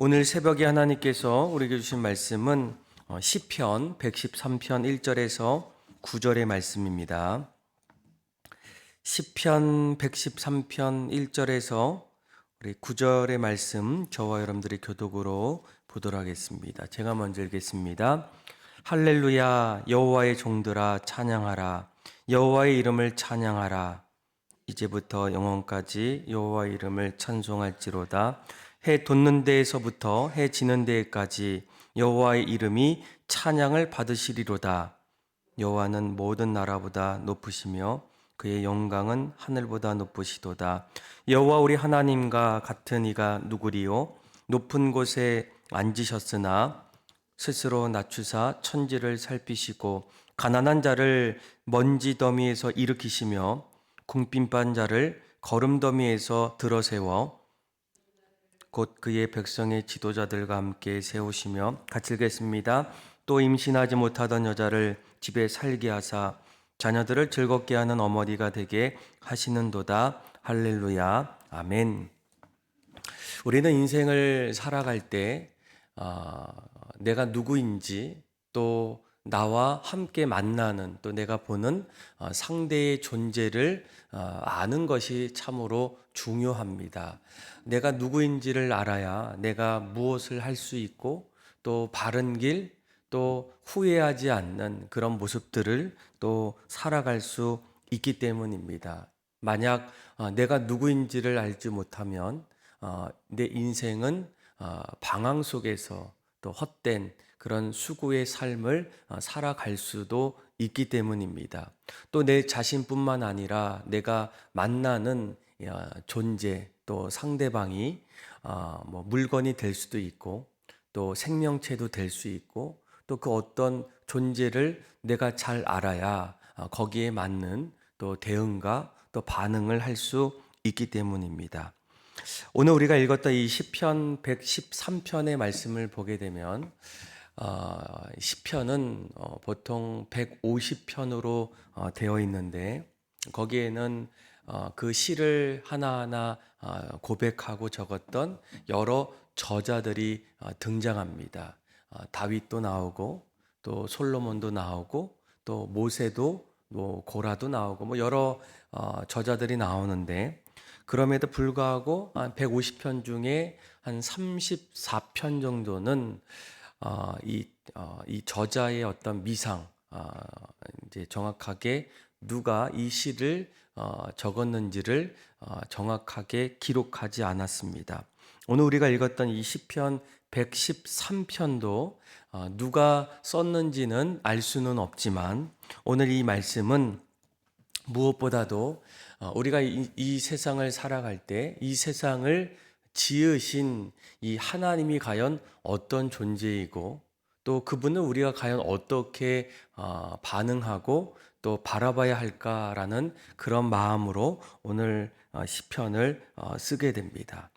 오늘 새벽에 하나님께서 우리에게 주신 말씀은 시편 113편 1절에서 9절의 말씀입니다. 시편 113편 1절에서 우리 9절의 말씀 저와 여러분들이 교독으로 보도록 하겠습니다. 제가 먼저 읽겠습니다. 할렐루야, 여호와의 종들아 찬양하라. 여호와의 이름을 찬양하라. 이제부터 영원까지 여호와의 이름을 찬송할지로다. 해 돋는 데에서부터 해 지는 데까지 여호와의 이름이 찬양을 받으시리로다. 여호와는 모든 나라보다 높으시며 그의 영광은 하늘보다 높으시도다. 여호와 우리 하나님과 같은 이가 누구리요? 높은 곳에 앉으셨으나 스스로 낮추사 천지를 살피시고 가난한 자를 먼지 더미에서 일으키시며 궁핍한 자를 거름더미에서 들어세워 곧 그의 백성의 지도자들과 함께 세우시며 같이 읽겠습니다. 또 임신하지 못하던 여자를 집에 살게 하사 자녀들을 즐겁게 하는 어머니가 되게 하시는도다. 할렐루야. 아멘. 우리는 인생을 살아갈 때 내가 누구인지 또 나와 함께 만나는 또 내가 보는 상대의 존재를 아는 것이 참으로 중요합니다. 내가 누구인지를 알아야 내가 무엇을 할 수 있고 또 바른 길, 또 후회하지 않는 그런 모습들을 또 살아갈 수 있기 때문입니다. 만약 내가 누구인지를 알지 못하면 내 인생은 방황 속에서 또 헛된 그런 수고의 삶을 살아갈 수도 있기 때문입니다. 또 내 자신뿐만 아니라 내가 만나는 존재 또 상대방이 뭐 물건이 될 수도 있고 또 생명체도 될 수 있고 또 그 어떤 존재를 내가 잘 알아야 거기에 맞는 또 대응과 또 반응을 할 수 있기 때문입니다. 오늘 우리가 읽었던 이 시편 113편의 말씀을 보게 되면 시편은 보통 150편으로 되어 있는데 거기에는 그 시를 하나하나 고백하고 적었던 여러 저자들이 등장합니다. 다윗도 나오고 또 솔로몬도 나오고 또 모세도 뭐 고라도 나오고 뭐 여러 저자들이 나오는데 그럼에도 불구하고 한 150편 중에 한 34편 정도는 이 저자의 어떤 미상, 이제 정확하게 누가 이 시를 적었는지를 정확하게 기록하지 않았습니다. 오늘 우리가 읽었던 이 시편 113편도 누가 썼는지는 알 수는 없지만 오늘 이 말씀은 무엇보다도 우리가 이 세상을 살아갈 때 이 세상을 지으신 이 하나님이 과연 어떤 존재이고 또 그분은 우리가 과연 어떻게 반응하고 또 바라봐야 할까라는 그런 마음으로 오늘 시편을 쓰게 됩니다.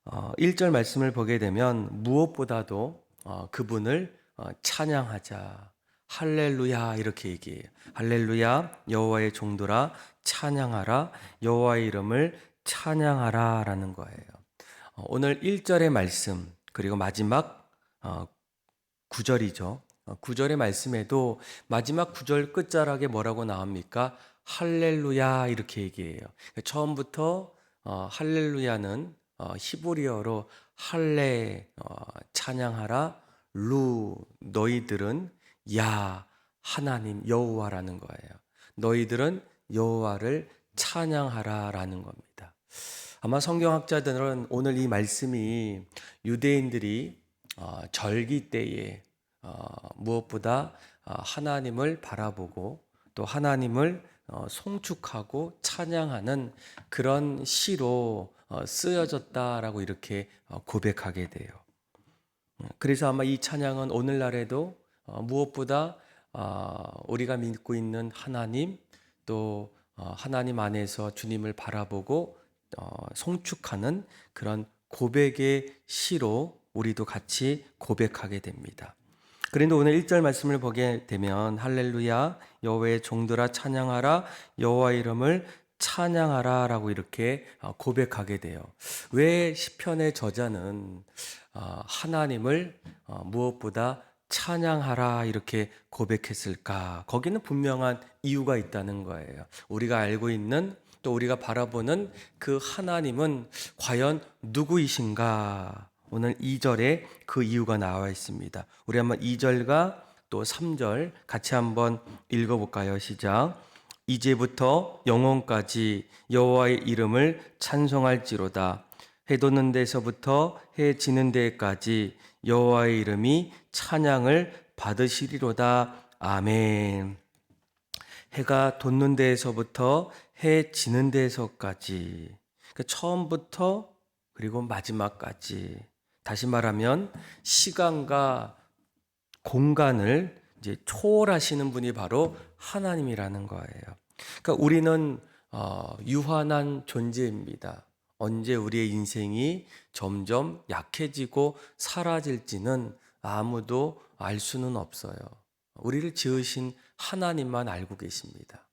1절 말씀을 보게 되면 무엇보다도 그분을 찬양하자. 할렐루야 이렇게 얘기해요. 할렐루야 여호와의 종들아 찬양하라. 여호와의 이름을 찬양하라 라는 거예요. 오늘 1절의 말씀 그리고 마지막 9절이죠. 9절의 말씀에도 마지막 9절 끝자락에 뭐라고 나옵니까? 할렐루야 이렇게 얘기해요. 처음부터 할렐루야는 히브리어로 할레 찬양하라 루 너희들은 야 하나님 여호와라는 거예요. 너희들은 여호와를 찬양하라라는 겁니다. 아마 성경학자들은 오늘 이 말씀이 유대인들이 절기 때에 무엇보다 하나님을 바라보고 또 하나님을 송축하고 찬양하는 그런 시로 쓰여졌다라고 이렇게 고백하게 돼요. 그래서 아마 이 찬양은 오늘날에도 무엇보다 우리가 믿고 있는 하나님 또 하나님 안에서 주님을 바라보고 송축하는 그런 고백의 시로 우리도 같이 고백하게 됩니다. 그런데 오늘 1절 말씀을 보게 되면 할렐루야 여호와의 종들아 찬양하라 여호와 이름을 찬양하라라고 이렇게 고백하게 돼요. 왜 시편의 저자는 하나님을 무엇보다 찬양하라 이렇게 고백했을까? 거기는 분명한 이유가 있다는 거예요. 우리가 알고 있는 또 우리가 바라보는 그 하나님은 과연 누구이신가? 오늘 2절에 그 이유가 나와 있습니다. 우리 한번 2절과 또 3절 같이 한번 읽어볼까요? 시작. 이제부터 영원까지 여호와의 이름을 찬송할지로다. 해 돋는 데서부터 해 지는 데까지 여호와의 이름이 찬양을 받으시리로다. 아멘. 해가 돋는 데에서부터 해 지는 데에서까지, 그러니까 처음부터 그리고 마지막까지, 다시 말하면 시간과 공간을 이제 초월하시는 분이 바로 하나님이라는 거예요. 그러니까 우리는 유한한 존재입니다. 언제 우리의 인생이 점점 약해지고 사라질지는 아무도 알 수는 없어요. 우리를 지으신 하나님만 알고 계십니다.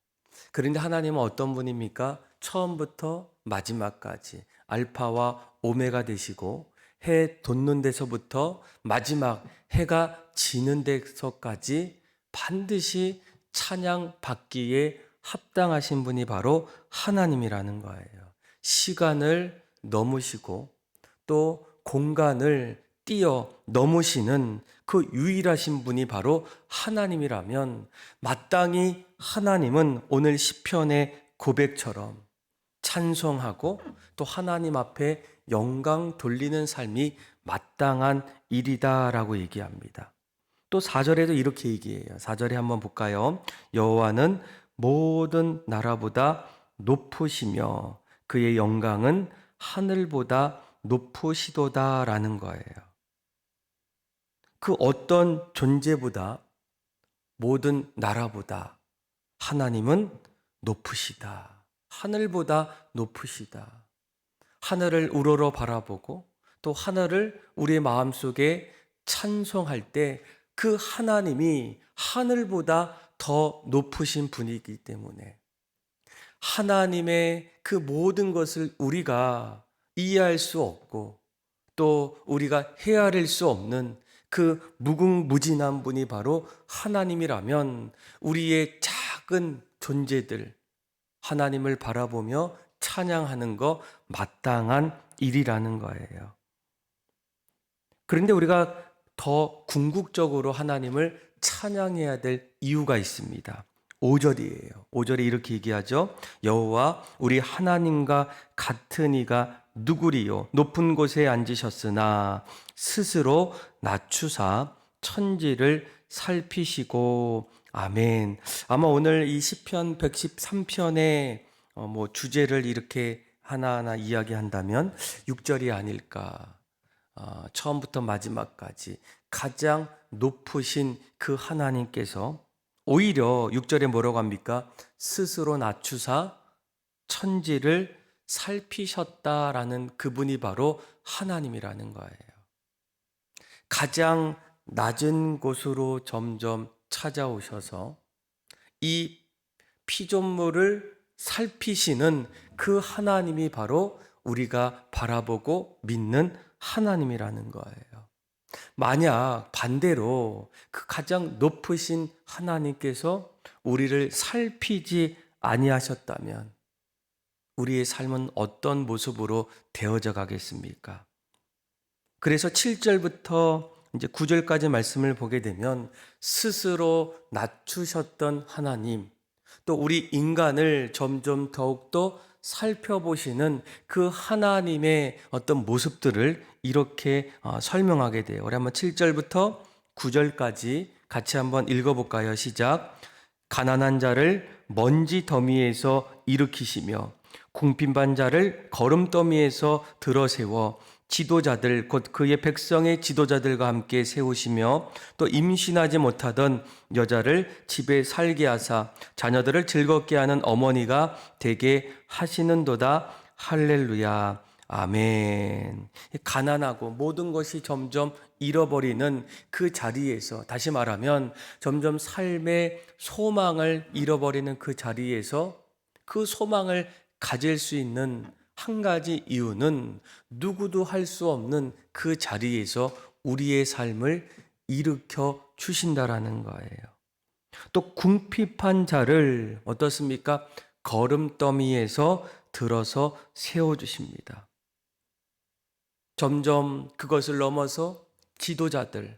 그런데 하나님은 어떤 분입니까? 처음부터 마지막까지 알파와 오메가 되시고 해 돋는 데서부터 마지막 해가 지는 데서까지 반드시 찬양받기에 합당하신 분이 바로 하나님이라는 거예요. 시간을 넘으시고 또 공간을 뛰어 넘으시는 그 유일하신 분이 바로 하나님이라면 마땅히 하나님은 오늘 시편의 고백처럼 찬송하고 또 하나님 앞에 영광 돌리는 삶이 마땅한 일이다라고 얘기합니다. 또 4절에도 이렇게 얘기해요. 4절에 한번 볼까요? 여호와는 모든 나라보다 높으시며 그의 영광은 하늘보다 높으시도다라는 거예요. 그 어떤 존재보다 모든 나라보다 하나님은 높으시다. 하늘보다 높으시다. 하늘을 우러러 바라보고 또 하늘을 우리의 마음속에 찬송할 때 그 하나님이 하늘보다 더 높으신 분이기 때문에 하나님의 그 모든 것을 우리가 이해할 수 없고 또 우리가 헤아릴 수 없는 그 무궁무진한 분이 바로 하나님이라면 우리의 작은 존재들 하나님을 바라보며 찬양하는 거 마땅한 일이라는 거예요. 그런데 우리가 더 궁극적으로 하나님을 찬양해야 될 이유가 있습니다. 5절이에요. 5절에 이렇게 얘기하죠. 여호와 우리 하나님과 같은 이가 누구리요? 높은 곳에 앉으셨으나 스스로 낮추사 천지를 살피시고. 아멘. 아마 오늘 이 시편 113편의 주제를 이렇게 하나하나 이야기한다면 6절이 아닐까. 처음부터 마지막까지 가장 높으신 그 하나님께서 오히려 6절에 뭐라고 합니까? 스스로 낮추사 천지를 살피셨다라는 그분이 바로 하나님이라는 거예요. 가장 낮은 곳으로 점점 찾아오셔서 이 피조물을 살피시는 그 하나님이 바로 우리가 바라보고 믿는 하나님이라는 거예요. 만약 반대로 그 가장 높으신 하나님께서 우리를 살피지 아니하셨다면 우리의 삶은 어떤 모습으로 되어져 가겠습니까? 그래서 7절부터 이제 9절까지 말씀을 보게 되면 스스로 낮추셨던 하나님, 또 우리 인간을 점점 더욱더 살펴보시는 그 하나님의 어떤 모습들을 이렇게 설명하게 돼요. 우리 한번 7절부터 9절까지 같이 한번 읽어볼까요? 시작. 가난한 자를 먼지 더미에서 일으키시며 궁핍한 자를 거름더미에서 들어세워 지도자들 곧 그의 백성의 지도자들과 함께 세우시며 또 임신하지 못하던 여자를 집에 살게 하사 자녀들을 즐겁게 하는 어머니가 되게 하시는도다. 할렐루야. 아멘. 가난하고 모든 것이 점점 잃어버리는 그 자리에서, 다시 말하면 점점 삶의 소망을 잃어버리는 그 자리에서 그 소망을 가질 수 있는 한 가지 이유는 누구도 할 수 없는 그 자리에서 우리의 삶을 일으켜 주신다라는 거예요. 또 궁핍한 자를 어떻습니까? 걸음더미에서 들어서 세워주십니다. 점점 그것을 넘어서 지도자들,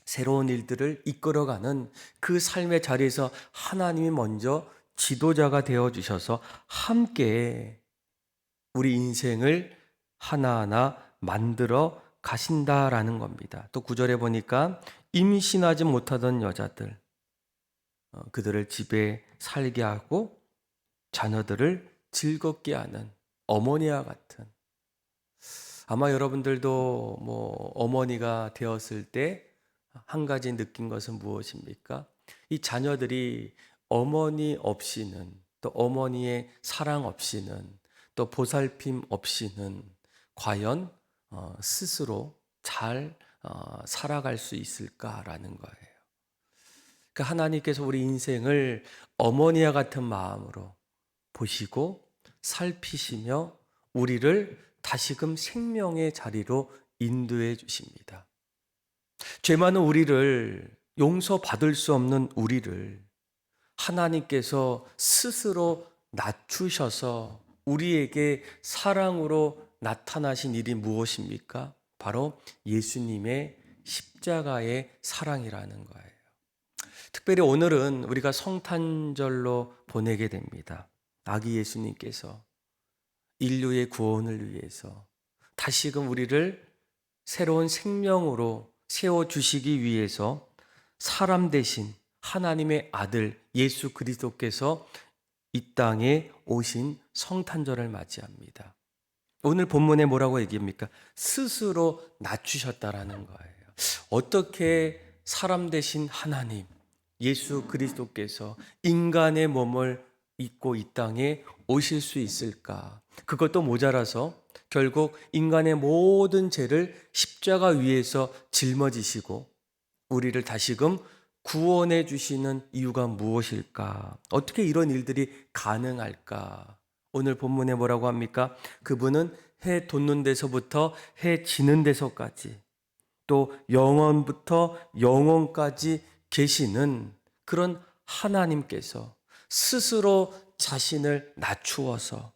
새로운 일들을 이끌어가는 그 삶의 자리에서 하나님이 먼저 지도자가 되어주셔서 함께 우리 인생을 하나하나 만들어 가신다라는 겁니다. 또 9절에 보니까 임신하지 못하던 여자들, 그들을 집에 살게 하고 자녀들을 즐겁게 하는 어머니와 같은, 아마 여러분들도 어머니가 되었을 때 한 가지 느낀 것은 무엇입니까? 이 자녀들이 어머니 없이는, 또 어머니의 사랑 없이는, 또 보살핌 없이는 과연 스스로 잘 살아갈 수 있을까라는 거예요. 그러니까 하나님께서 우리 인생을 어머니와 같은 마음으로 보시고 살피시며 우리를 다시금 생명의 자리로 인도해 주십니다. 죄 많은 우리를, 용서받을 수 없는 우리를 하나님께서 스스로 낮추셔서 우리에게 사랑으로 나타나신 일이 무엇입니까? 바로 예수님의 십자가의 사랑이라는 거예요. 특별히 오늘은 우리가 성탄절로 보내게 됩니다. 아기 예수님께서 인류의 구원을 위해서 다시금 우리를 새로운 생명으로 세워주시기 위해서 사람 대신 하나님의 아들 예수 그리스도께서 이 땅에 오신 성탄절을 맞이합니다. 오늘 본문에 뭐라고 얘기합니까? 스스로 낮추셨다라는 거예요. 어떻게 사람 대신 하나님 예수 그리스도께서 인간의 몸을 입고 이 땅에 오실 수 있을까? 그것도 모자라서 결국 인간의 모든 죄를 십자가 위에서 짊어지시고 우리를 다시금 구원해 주시는 이유가 무엇일까? 어떻게 이런 일들이 가능할까? 오늘 본문에 뭐라고 합니까? 그분은 해 돋는 데서부터 해 지는 데서까지, 또 영원부터 영원까지 계시는 그런 하나님께서 스스로 자신을 낮추어서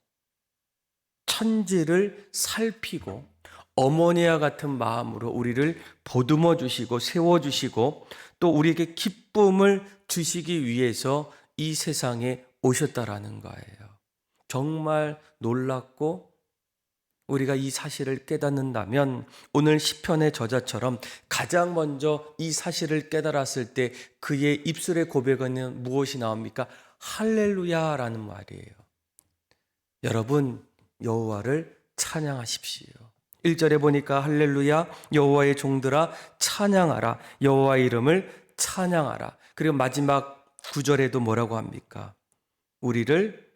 천지를 살피고 어머니와 같은 마음으로 우리를 보듬어 주시고 세워 주시고 또 우리에게 기쁨을 주시기 위해서 이 세상에 오셨다라는 거예요. 정말 놀랍고 우리가 이 사실을 깨닫는다면 오늘 시편의 저자처럼 가장 먼저 이 사실을 깨달았을 때 그의 입술의 고백은 무엇이 나옵니까? 할렐루야라는 말이에요. 여러분, 여호와를 찬양하십시오. 1절에 보니까 할렐루야 여호와의 종들아 찬양하라, 여호와의 이름을 찬양하라. 그리고 마지막 9절에도 뭐라고 합니까? 우리를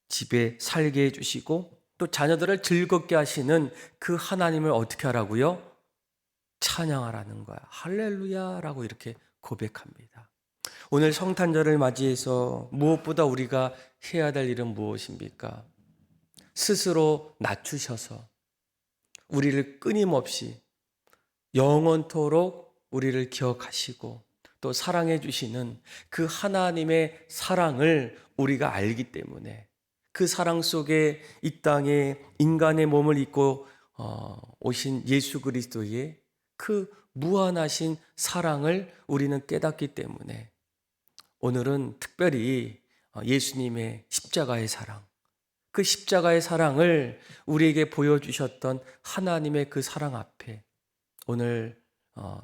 집에 살게 해주시고 또 자녀들을 즐겁게 하시는 그 하나님을 어떻게 하라고요? 찬양하라는 거야. 할렐루야라고 이렇게 고백합니다. 오늘 성탄절을 맞이해서 무엇보다 우리가 해야 될 일은 무엇입니까? 스스로 낮추셔서 우리를 끊임없이 영원토록 우리를 기억하시고 또 사랑해 주시는 그 하나님의 사랑을 우리가 알기 때문에 그 사랑 속에 이 땅에 인간의 몸을 입고 오신 예수 그리스도의 그 무한하신 사랑을 우리는 깨닫기 때문에 오늘은 특별히 예수님의 십자가의 사랑, 그 십자가의 사랑을 우리에게 보여주셨던 하나님의 그 사랑 앞에 오늘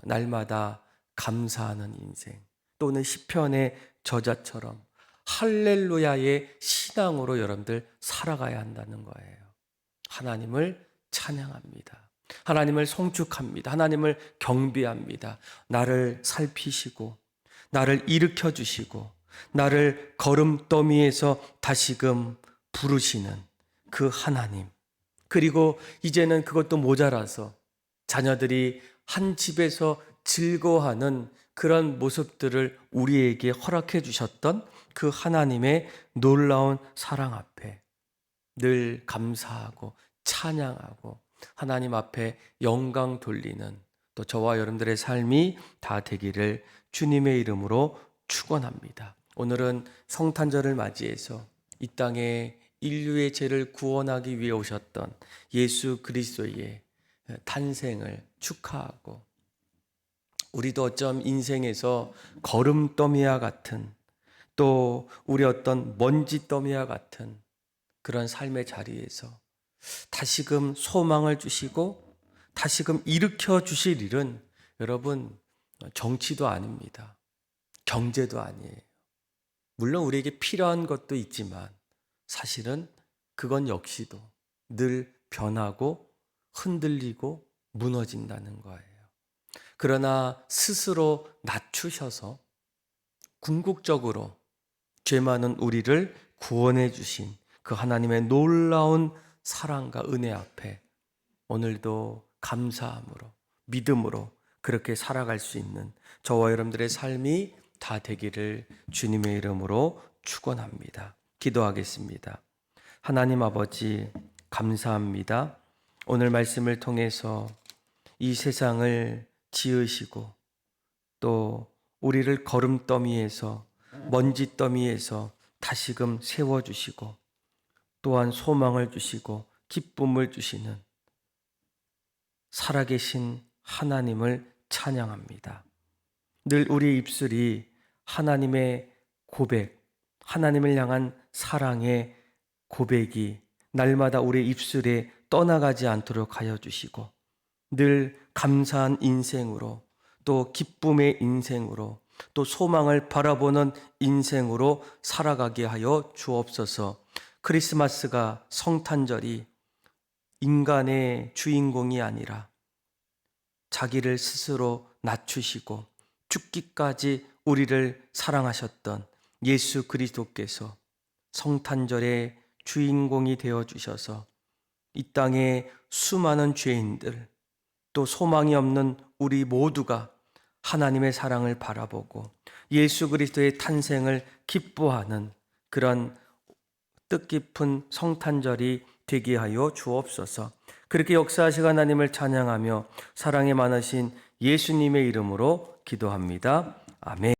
날마다 감사하는 인생, 또 오늘 시편의 저자처럼 할렐루야의 신앙으로 여러분들 살아가야 한다는 거예요. 하나님을 찬양합니다. 하나님을 송축합니다. 하나님을 경배합니다. 나를 살피시고 나를 일으켜 주시고 나를 걸음더미에서 다시금 부르시는 그 하나님, 그리고 이제는 그것도 모자라서 자녀들이 한 집에서 즐거워하는 그런 모습들을 우리에게 허락해 주셨던 그 하나님의 놀라운 사랑 앞에 늘 감사하고 찬양하고 하나님 앞에 영광 돌리는 또 저와 여러분들의 삶이 다 되기를 주님의 이름으로 축원합니다. 오늘은 성탄절을 맞이해서 이 땅에 인류의 죄를 구원하기 위해 오셨던 예수 그리스도의 탄생을 축하하고, 우리도 어쩜 인생에서 거름더미와 같은, 또 우리 어떤 먼지더미와 같은 그런 삶의 자리에서 다시금 소망을 주시고 다시금 일으켜 주실 일은 여러분 정치도 아닙니다. 경제도 아니에요. 물론 우리에게 필요한 것도 있지만 사실은 그건 역시도 늘 변하고 흔들리고 무너진다는 거예요. 그러나 스스로 낮추셔서 궁극적으로 죄 많은 우리를 구원해 주신 그 하나님의 놀라운 사랑과 은혜 앞에 오늘도 감사함으로 믿음으로 그렇게 살아갈 수 있는 저와 여러분들의 삶이 다 되기를 주님의 이름으로 축원합니다. 기도하겠습니다. 하나님 아버지 감사합니다. 오늘 말씀을 통해서 이 세상을 지으시고 또 우리를 거름더미에서 먼지더미에서 다시금 세워주시고 또한 소망을 주시고 기쁨을 주시는 살아계신 하나님을 찬양합니다. 늘 우리 입술이 하나님의 고백, 하나님을 향한 사랑의 고백이 날마다 우리 입술에 떠나가지 않도록 하여 주시고 늘 감사한 인생으로 또 기쁨의 인생으로 또 소망을 바라보는 인생으로 살아가게 하여 주옵소서. 크리스마스가 성탄절이 인간의 주인공이 아니라 자기를 스스로 낮추시고 죽기까지 우리를 사랑하셨던 예수 그리스도께서 성탄절의 주인공이 되어 주셔서 이 땅의 수많은 죄인들 또 소망이 없는 우리 모두가 하나님의 사랑을 바라보고 예수 그리스도의 탄생을 기뻐하는 그런 뜻깊은 성탄절이 되게 하여 주옵소서. 그렇게 역사하시고 하나님을 찬양하며 사랑이 많으신 예수님의 이름으로 기도합니다. 아멘.